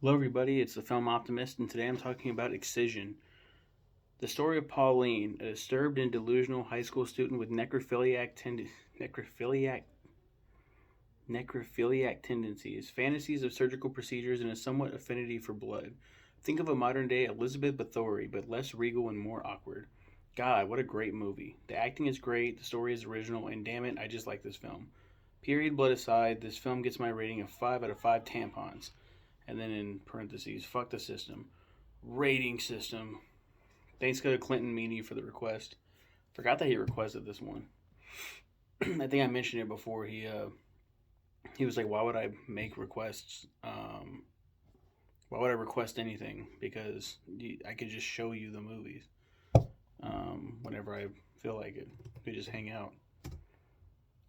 Hello, everybody. It's the film Optimist, and today I'm talking about Excision, the story of Pauline, a disturbed and delusional high school student with necrophiliac, necrophiliac tendencies, fantasies of surgical procedures, and a somewhat affinity for blood. Think of a modern day Elizabeth Bathory, but less regal and more awkward. God, what a great movie. The acting is great, the story is original, and damn it, I just like this film. Period blood aside, this film gets my rating of 5 out of 5 tampons. And then in parentheses, fuck the system. Rating system. Thanks to Clinton Meany for the request. Forgot that he requested this one. I think I mentioned it before. He was like, "Why would I make requests? Why would I request anything? Because I could just show you the movies whenever I feel like it. We just hang out."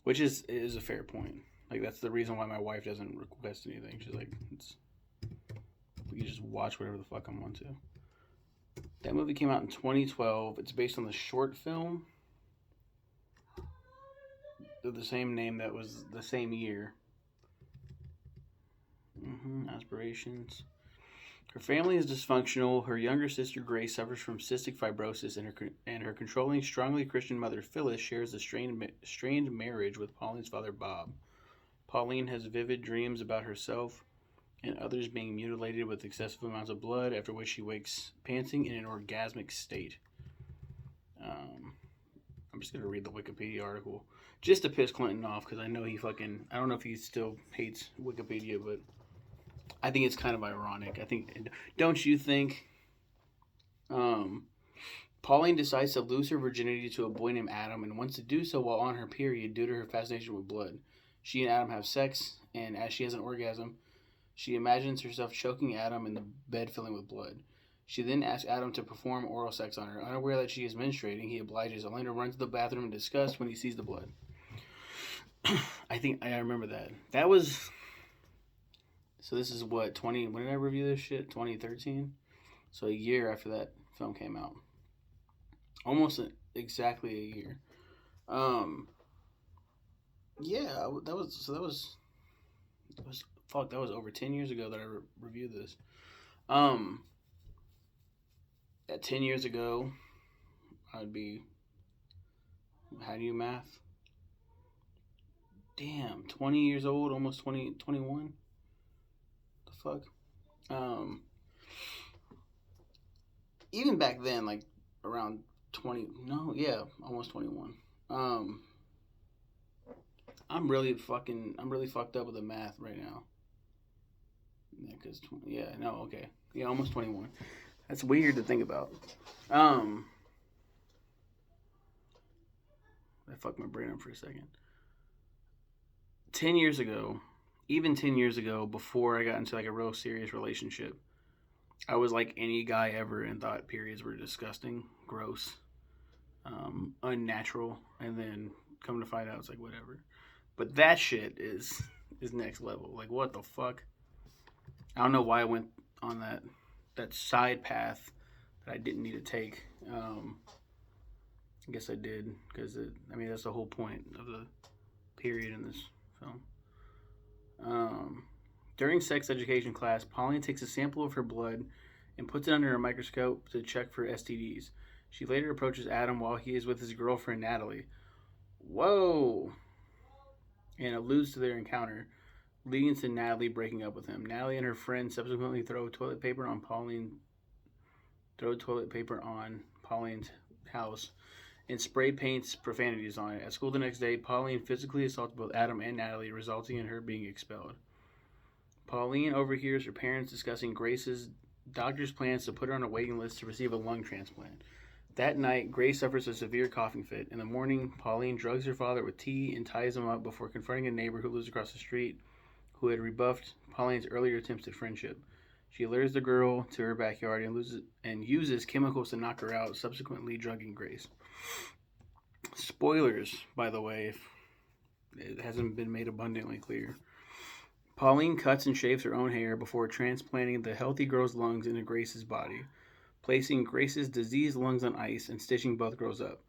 Which is a fair point. Like that's the reason why my wife doesn't request anything. She's like, we can just watch whatever the fuck I want to. That movie came out in 2012. It's based on the short film of the same name that was the same year. Aspirations. Her family is dysfunctional. Her younger sister Grace suffers from cystic fibrosis, and her controlling, strongly Christian mother Phyllis shares a strained marriage with Pauline's father Bob. Pauline has vivid dreams about herself and others being mutilated with excessive amounts of blood, after which she wakes panting in an orgasmic state. I'm just going to read the Wikipedia article just to piss Clinton off because I know I don't know if he still hates Wikipedia, but I think it's kind of ironic. Don't you think? Um, Pauline decides to lose her virginity to a boy named Adam and wants to do so while on her period due to her fascination with blood. She and Adam have sex, and as she has an orgasm, she imagines herself choking Adam and the bed filling with blood. She then asks Adam to perform oral sex on her. Unaware that she is menstruating, he obliges, only to run to the bathroom in disgust when he sees the blood. I remember that. That was. So this is what, 20. When did I review this shit? 2013? So a year after that film came out. Almost exactly a year. Yeah, that was over 10 years ago that I reviewed this. Um, at 10 years ago, I'd be, how do you math? Damn, 20 years old, almost 20, 21. The fuck? Um, even back then, like around 20, no, yeah, almost 21. Um, I'm really fucked up with the math right now. Yeah, no, okay. Yeah, almost 21. That's weird to think about. Um, I fucked my brain up for a second. 10 years ago, even 10 years ago, before I got into like a real serious relationship, I was like any guy ever and thought periods were disgusting, gross, unnatural, and then come to find out it's like whatever. But that shit is next level. Like what the fuck? I don't know why I went on that side path that I didn't need to take. I guess I did because that's the whole point of the period in this film. Um, During sex education class, Pauline takes a sample of her blood and puts it under a microscope to check for STDs. She later approaches Adam while he is with his girlfriend Natalie. Whoa! And alludes to their encounter, leading to Natalie breaking up with him. Natalie and her friend subsequently throw toilet paper on Pauline's house and spray paints profanities on it. At school the next day, Pauline physically assaults both Adam and Natalie, resulting in her being expelled. Pauline overhears her parents discussing Grace's doctor's plans to put her on a waiting list to receive a lung transplant. That night, Grace suffers a severe coughing fit. In the morning, Pauline drugs her father with tea and ties him up before confronting a neighbor who lives across the street who had rebuffed Pauline's earlier attempts at friendship. She lures the girl to her backyard and uses chemicals to knock her out, subsequently drugging Grace. Spoilers, by the way, if it hasn't been made abundantly clear. Pauline cuts and shaves her own hair before transplanting the healthy girl's lungs into Grace's body, placing Grace's diseased lungs on ice and stitching both girls up.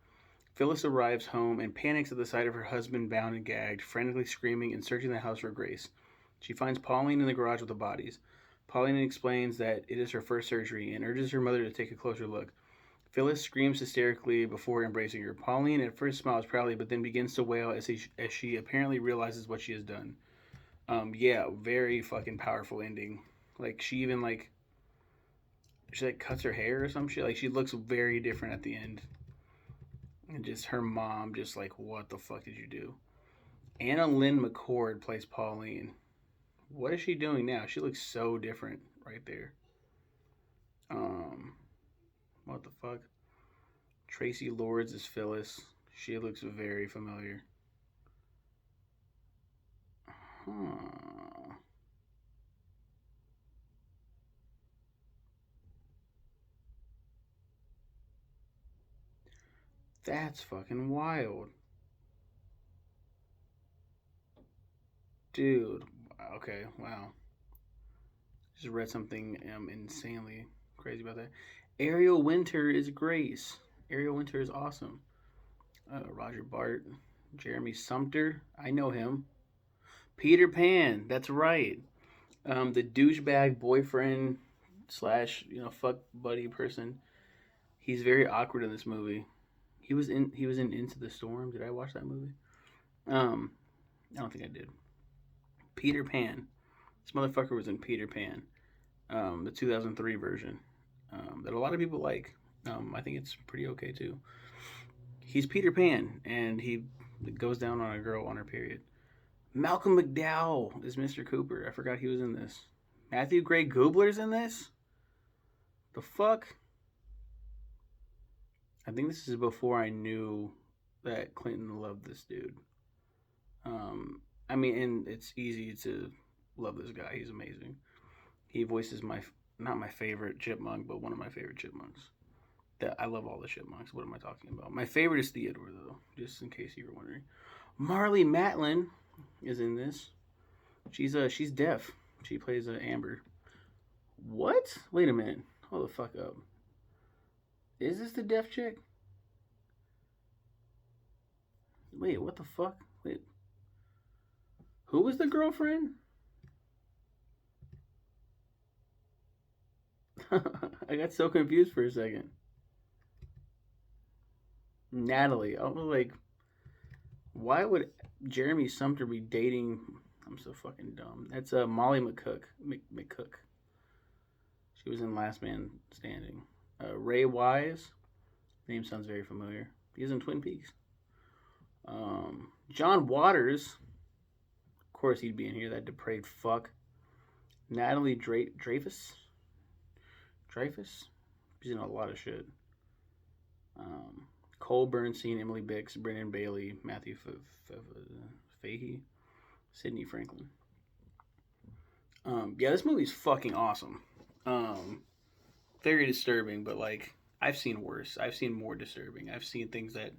Phyllis arrives home and panics at the sight of her husband bound and gagged, frantically screaming and searching the house for Grace. She finds Pauline in the garage with the bodies. Pauline explains that it is her first surgery and urges her mother to take a closer look. Phyllis screams hysterically before embracing her. Pauline at first smiles proudly, but then begins to wail as she apparently realizes what she has done. Yeah, very fucking powerful ending. Like she even she like cuts her hair or some shit. Like she looks very different at the end. And just her mom, just like, what the fuck did you do? Anna Lynn McCord plays Pauline. What is she doing now? She looks so different right there. Um, what the fuck? Tracy Lords is Phyllis. She looks very familiar. Huh. That's fucking wild. Dude. Okay, wow. Just read something insanely crazy about that. Ariel Winter is Grace. Ariel Winter is awesome. Roger Bart. Jeremy Sumter. I know him. Peter Pan. That's right. The douchebag boyfriend slash fuck buddy person. He's very awkward in this movie. He was in Into the Storm. Did I watch that movie? Um, I don't think I did. Peter Pan. This motherfucker was in Peter Pan, the 2003 version, that a lot of people like. I think it's pretty okay too. He's Peter Pan, and he goes down on a girl on her period. Malcolm McDowell is Mr. Cooper. I forgot he was in this. Matthew Gray Goobler's in this. The fuck? I think this is before I knew that Clinton loved this dude. I mean, and it's easy to love this guy. He's amazing. He voices my not my favorite chipmunk, but one of my favorite chipmunks. That I love all the chipmunks. What am I talking about? My favorite is Theodore, though, just in case you were wondering. Marley Matlin is in this. She's deaf. She plays Amber. What? Wait a minute. Hold the fuck up. Is this the deaf chick? Wait, what the fuck? Wait. Who was the girlfriend? I got so confused for a second. Natalie. I was like, why would Jeremy Sumter be dating? I'm so fucking dumb. That's Molly McCook. McCook. She was in Last Man Standing. Ray Wise. Name sounds very familiar. He's in Twin Peaks. John Waters. Of course he'd be in here. That depraved fuck. Natalie Dreyfus. Dreyfus. She's in a lot of shit. Cole Bernstein, Emily Bix, Brendan Bailey, Matthew Fahey, Sidney Franklin. Yeah, this movie's fucking awesome. Very disturbing, but like I've seen worse. I've seen more disturbing. I've seen things that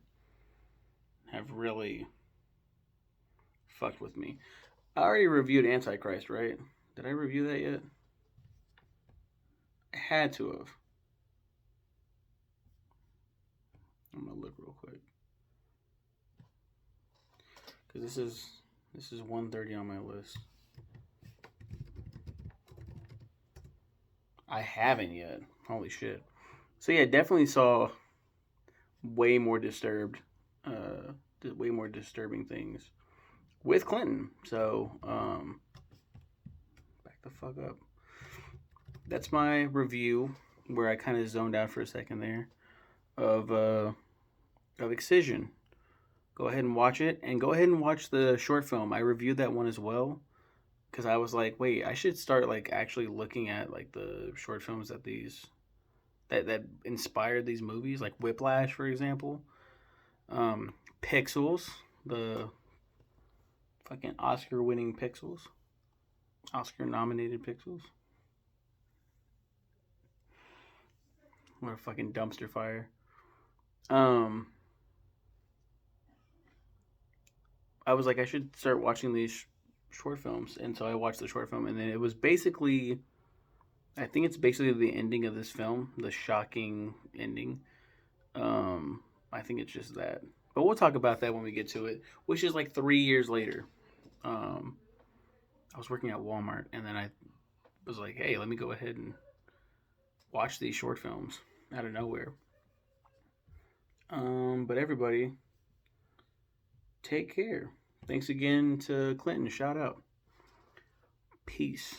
have really fucked with me. I already reviewed Antichrist, right? Did I review that yet? I had to have. I'm gonna look real quick because this is 130 on my list. I haven't yet. Holy shit! So yeah, definitely saw way more disturbed, way more disturbing things with Clinton. So back the fuck up. That's my review where I kind of zoned out for a second there of Excision. Go ahead and watch it, and go ahead and watch the short film. I reviewed that one as well because I was like, wait, I should start like actually looking at like the short films that inspired these movies, like Whiplash, for example. Pixels, the fucking Oscar-winning Pixels, Oscar-nominated Pixels. What a fucking dumpster fire. Um, I was like, I should start watching these short films, and so I watched the short film, and then it was basically, I think it's basically the ending of this film, the shocking ending. I think it's just that, but we'll talk about that when we get to it, which is like 3 years later. I was working at Walmart, and then I was like, hey, let me go ahead and watch these short films out of nowhere. But everybody, take care. Thanks again to Clinton. Shout out. Peace.